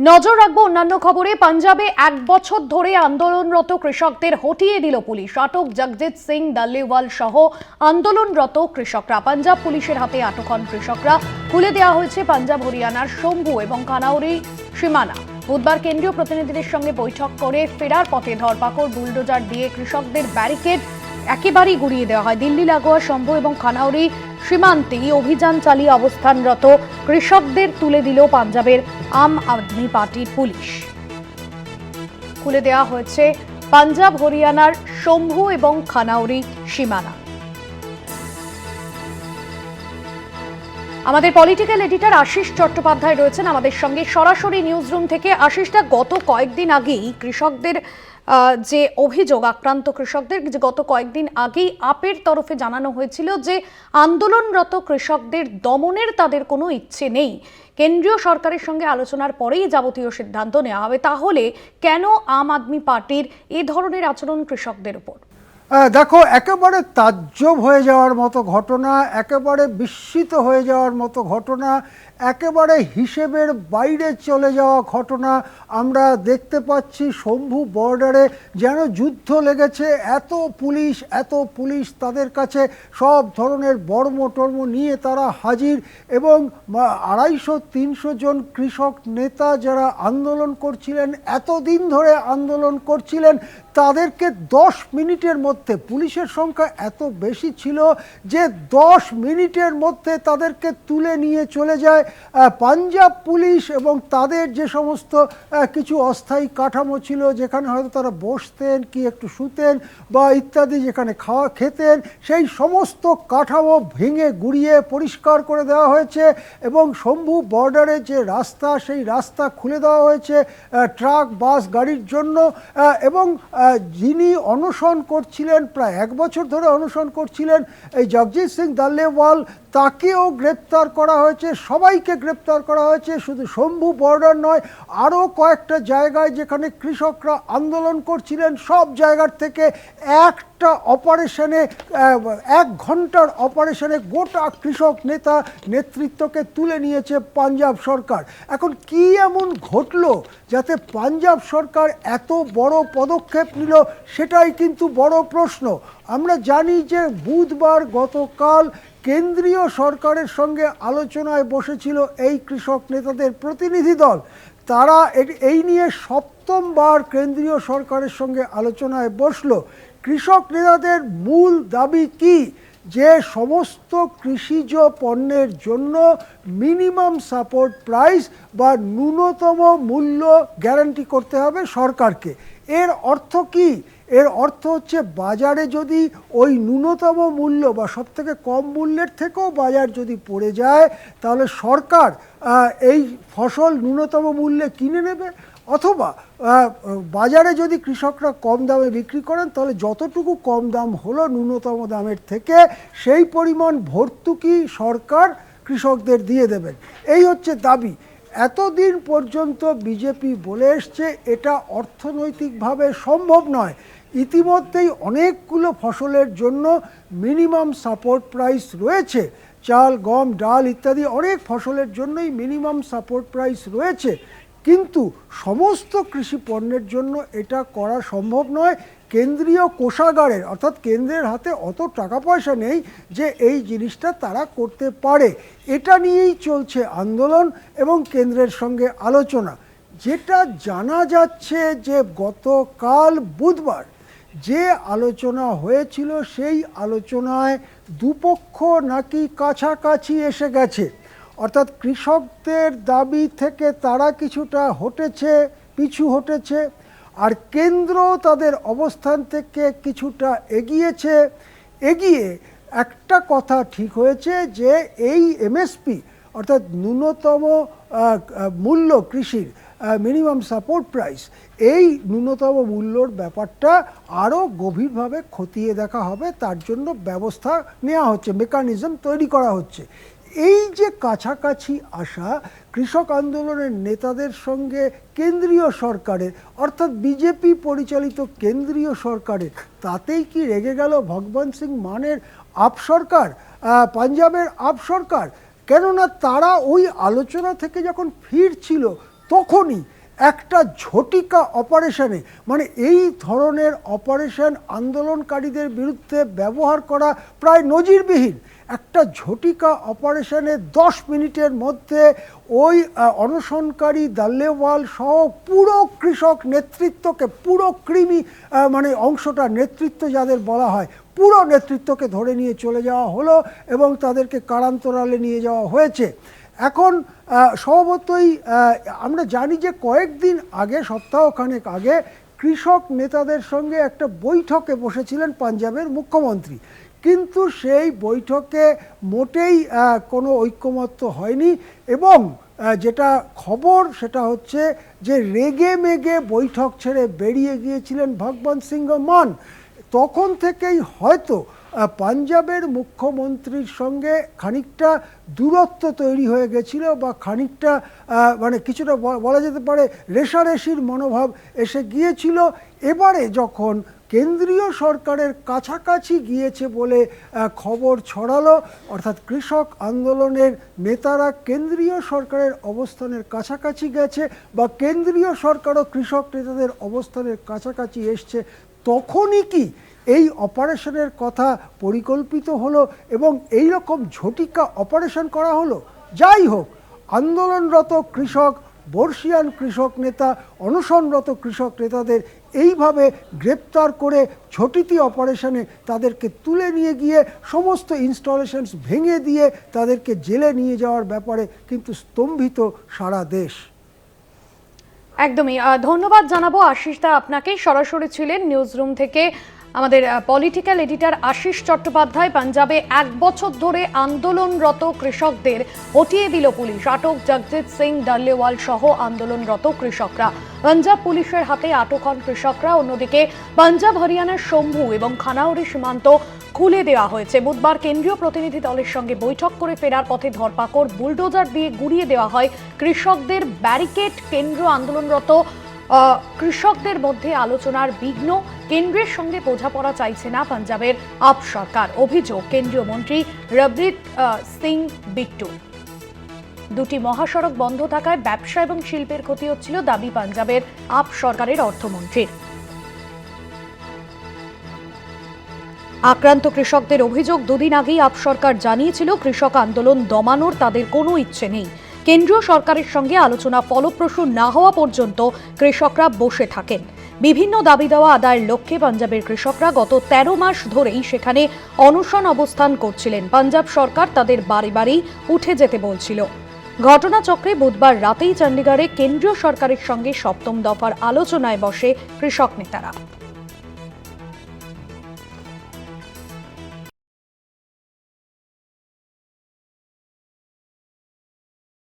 নজর রাখবো অন্যান্য খবরে। পাঞ্জাবে 1 বছর ধরে আন্দোলনরত কৃষকদের হটিয়ে দিল পুলিশ। আটক জগজিৎ সিং দাল্লিওয়াল সহ আন্দোলনরত কৃষকরা। পাঞ্জাব পুলিশের হাতে আটক হন কৃষকরা। খুলে দেওয়া হয়েছে পাঞ্জাব হরিয়ানার শম্ভু এবং কানাউরি সীমানা। বুধবার কেন্দ্রীয় প্রতিনিধিদের সঙ্গে বৈঠক করে ফেরার পথে ধরপাকড়, বুলডোজার দিয়ে কৃষকদের ব্যারিকেড একেবারেই গুড়িয়ে দেওয়া হয়। দিল্লি লাগোয়া শম্ভু এবং খানাউরি সীমান্তে অভিযান চালিয়ে অবস্থানরত কৃষকদের তুলে দিল পাঞ্জাবের আম আদমি পার্টির পুলিশ। খুলে দেওয়া হয়েছে পাঞ্জাব হরিয়ানার শম্ভু এবং খানাউরি সীমানা। আমাদের পলিটিক্যাল এডিটর আশিস চট্টোপাধ্যায় রয়েছেন আমাদের সঙ্গে সরাসরি নিউজ রুম থেকে। আশিসটা, গত কয়েকদিন আগেই কৃষকদের যে অভিযোগ, আক্রান্ত কৃষকদের যে গত কয়েকদিন আগেই আপের তরফে জানানো হয়েছিল যে আন্দোলনরত কৃষকদের দমনের তাদের কোনো ইচ্ছে নেই, কেন্দ্রীয় সরকারের সঙ্গে আলোচনার পরেই যাবতীয় সিদ্ধান্ত নেওয়া হবে। তাহলে কেন আম আদমি পার্টির এ ধরনের আচরণ কৃষকদের উপর? দেখো, একেবারে তাজ্জব হয়ে যাওয়ার মতো ঘটনা, একেবারে বিস্মিত হয়ে যাওয়ার মতো ঘটনা, একেবারে হিসেবের বাইরে চলে যাওয়া ঘটনা আমরা দেখতে পাচ্ছি। শম্ভু বর্ডারে যেন যুদ্ধ লেগেছে। এত পুলিশ তাদের কাছে সব ধরনের বর্ম টর্ম নিয়ে তারা হাজির, এবং 250-300 জন কৃষক নেতা যারা আন্দোলন করছিলেন, এতদিন ধরে আন্দোলন করছিলেন, তাদেরকে 10 মিনিটের মধ্যে, পুলিশের সংখ্যা এত বেশি ছিল যে 10 মিনিটের মধ্যে তাদেরকে তুলে নিয়ে চলে যায় পাঞ্জাব পুলিশ। এবং তাদের যে সমস্ত কিছু অস্থায়ী কাঠামো ছিল, যেখানে হয়তো তারা বসতেন কি একটু শুতেন বা ইত্যাদি, যেখানে খেতেন, সেই সমস্ত কাঠামো ভেঙে গুড়িয়ে পরিষ্কার করে দেওয়া হয়েছে। এবং শম্ভু বর্ডারে যে রাস্তা, সেই রাস্তা খুলে দেওয়া হয়েছে ট্রাক বাস গাড়ির জন্য। এবং যিনি অনশন করছিলেন, প্রায় 1 বছর ধরে অনশন করছিলেন, এই জগজিৎ সিং দাল্লিওয়াল, তাকেও গ্রেপ্তার করা হয়েছে। সবাইকে গ্রেপ্তার করা হয়েছে, শুধু শম্ভু বর্ডার নয়, আরও কয়েকটা জায়গায় যেখানে কৃষকরা আন্দোলন করছিলেন, সব জায়গার থেকে একটা অপারেশনে, 1 ঘন্টার অপারেশনে গোটা কৃষক নেতা নেতৃত্বকে তুলে নিয়েছে পাঞ্জাব সরকার। এখন কি এমন ঘটলো যাতে পাঞ্জাব সরকার এত বড় পদক্ষেপ নিল, সেটাই কিন্তু বড় প্রশ্ন। আমরা জানি যে বুধবার গতকাল কেন্দ্রীয় সরকারের সঙ্গে আলোচনায় বসেছিল এই কৃষক নেতাদের প্রতিনিধি দল। তারা এই নিয়ে 7বার কেন্দ্রীয় সরকারের সঙ্গে আলোচনায় বসলো। কৃষক নেতাদের মূল দাবি কি? যে সমস্ত কৃষিজ পণ্যের জন্য মিনিমাম সাপোর্ট প্রাইস বা ন্যূনতম মূল্য গ্যারান্টি করতে হবে সরকারকে। এর অর্থ কি? এর অর্থ হচ্ছে, বাজারে যদি ওই ন্যূনতম মূল্য বা সবথেকে কম মূল্যের থেকেও বাজার যদি পড়ে যায়, তাহলে সরকার এই ফসল ন্যূনতম মূল্যে কিনে নেবে। অথবা বাজারে যদি কৃষকরা কম দামে বিক্রি করেন, তাহলে যতটুকু কম দাম হলো ন্যূনতম দামের থেকে, সেই পরিমাণ ভর্তুকি সরকার কৃষকদের দিয়ে দেবেন। এই হচ্ছে দাবি। এতদিন পর্যন্ত বিজেপি বলে এসছে এটা অর্থনৈতিকভাবে সম্ভব নয়। ইতিমধ্যেই অনেকগুলো ফসলের জন্য মিনিমাম সাপোর্ট প্রাইস রয়েছে, চাল, গম, ডাল ইত্যাদি অনেক ফসলের জন্যই মিনিমাম সাপোর্ট প্রাইস রয়েছে, কিন্তু সমস্ত কৃষি পণ্যের জন্য এটা করা সম্ভব নয়। কেন্দ্রীয় কোষাগারের, অর্থাৎ কেন্দ্রের হাতে অত টাকা পয়সা নেই যে এই জিনিসটা তারা করতে পারে। এটা নিয়েই চলছে আন্দোলন এবং কেন্দ্রের সঙ্গে আলোচনা। যেটা জানা যাচ্ছে যে গতকাল বুধবার যে আলোচনা হয়েছিল, সেই আলোচনায় দুপক্ষ নাকি কাছাকাছি এসে গেছে। অর্থাৎ কৃষকদের দাবি থেকে তারা কিছুটা পিছু হটেছে, আর কেন্দ্র তাদের অবস্থান থেকে কিছুটা এগিয়ে একটা কথা ঠিক হয়েছে যে এই এমএসপি, অর্থাৎ ন্যূনতম মূল্য কৃষির, মিনিমাম সাপোর্ট প্রাইস, এই ন্যূনতম মূল্যর ব্যাপারটা আরও গভীরভাবে খতিয়ে দেখা হবে। তার জন্য ব্যবস্থা নেওয়া হচ্ছে, মেকানিজম তৈরি করা হচ্ছে। এই যে কাছাকাছি আসা কৃষক আন্দোলনের নেতাদের সঙ্গে কেন্দ্রীয় সরকারের, অর্থাৎ বিজেপি পরিচালিত কেন্দ্রীয় সরকারের, তাতেই কি রেগে গেল ভগবন্ত সিং মানের আপ সরকার, পাঞ্জাবের আপ সরকার? কেননা তারা ওই আলোচনা থেকে যখন ফিরছিল তখনই একটা ঝটিকা অপারেশনে, মানে এই ধরনের অপারেশন আন্দোলনকারীদের বিরুদ্ধে ব্যবহার করা প্রায় নজিরবিহীন, একটা ঝটিকা অপারেশনে 10 মিনিটের মধ্যে ওই অনশনকারী দাল্লেওয়াল সহ পুরো কৃষক নেতৃত্বকে, পুরো কৃমি মানে অংশটা, নেতৃত্ব যাদের বলা হয়, পুরো নেতৃত্বকে ধরে নিয়ে চলে যাওয়া হলো এবং তাদেরকে কারান্তরালে নিয়ে যাওয়া হয়েছে। এখন স্বভাবতই আমরা জানি যে কয়েকদিন আগে, সপ্তাহখানেক আগে, কৃষক নেতাদের সঙ্গে একটা বৈঠকে বসেছিলেন পাঞ্জাবের মুখ্যমন্ত্রী, কিন্তু সেই বৈঠকে মোটেই কোনো ঐকমত্য হয়নি এবং যেটা খবর সেটা হচ্ছে যে রেগে মেগে বৈঠক ছেড়ে বেরিয়ে গিয়েছিলেন ভগবন্ত সিং মান। তখন থেকেই হয়তো পাঞ্জাবের মুখ্যমন্ত্রীর সঙ্গে খানিকটা দূরত্ব তৈরি হয়ে গেছিল বা খানিকটা মানে কিছুটা বলা যেতে পারে রেষারেষির মনোভাব এসে গিয়েছিল। এবারে যখন কেন্দ্রীয় সরকারের কাছাকাছি গিয়েছে বলে খবর ছড়ালো, অর্থাৎ কৃষক আন্দোলনের নেতারা কেন্দ্রীয় সরকারের অবস্থানের কাছাকাছি গেছে বা কেন্দ্রীয় সরকারও কৃষক নেতাদের অবস্থানের কাছাকাছি এসছে, তখনই কি এই অপারেশনের কথা পরিকল্পিত হলো এবং এই রকম ঝটিকা অপারেশন করা হলো। যাই হোক, আন্দোলনরত কৃষক, বর্ষিয়ান কৃষক নেতা, অনশনরত কৃষক নেতাদের এইভাবে গ্রেপ্তার করে ঝটিতি অপারেশনে তাদেরকে তুলে নিয়ে গিয়ে সমস্ত ইনস্টলেশনস ভেঙে দিয়ে তাদেরকে জেলে নিয়ে যাওয়ার ব্যাপারে কিন্তু স্তম্ভিত সারা দেশ। একদমই ধন্যবাদ জানাবো আশিস দা আপনাকে। সরাসরি ছিলেন নিউজ রুম থেকে আমাদের পলিটিক্যাল এডিটর আশিস চট্টোপাধ্যায়। পাঞ্জাবে 1 বছর ধরে আন্দোলনরত কৃষকদের হটিয়ে দিল পুলিশ। আটক জগজিৎ সিং দাল্লেওয়াল সহ আন্দোলনরত কৃষকরা। পাঞ্জাব পুলিশের হাতে আটক হন কৃষকরা। অন্যদিকে পাঞ্জাব হরিয়ানার শম্ভু এবং খানাউরি সীমান্ত খুলে দেওয়া হয়েছে। বুধবার কেন্দ্রীয় প্রতিনিধি দলের সঙ্গে বৈঠক করে ফেরার পথে ধরপাকড়, বুলডোজার দিয়ে গুড়িয়ে দেওয়া হয় কৃষকদের ব্যারিকেড। কেন্দ্র আন্দোলনরত কৃষকদের মধ্যে আলোচনার বিঘ্ন। কেন্দ্রের সঙ্গে বোঝাপড়া চাইছে না পাঞ্জাবের আপ সরকার। অভিযোগ কেন্দ্রীয় মন্ত্রী রবরিত সিং বিট্টু। দুটি মহাসড়ক বন্ধ থাকায় ব্যবসা এবং শিল্পের ক্ষতি হচ্ছিল, দাবি পাঞ্জাবের আপ সরকারের অর্থমন্ত্রীর। আক্রান্ত কৃষকদের অভিযোগ, দুদিন আগেই আপ সরকার জানিয়েছিল কৃষক আন্দোলন দমানোর তাদের কোনো ইচ্ছে নেই। কেন্দ্রীয় সরকারের সঙ্গে আলোচনা ফলপ্রসূ না হওয়া পর্যন্ত কৃষকরা বসে থাকেন। বিভিন্ন দাবি দেওয়া আদায়ের লক্ষ্যে পাঞ্জাবের কৃষকরা গত 13 মাস ধরেই সেখানে অনশন অবস্থান করছিলেন। পাঞ্জাব সরকার তাদের বাড়ি বাড়ি উঠে যেতে বলছিল। ঘটনাচক্রে বুধবার রাতেই চণ্ডীগড়ে কেন্দ্রীয় সরকারের সঙ্গে 7ম দফার আলোচনায় বসে কৃষক নেতারা।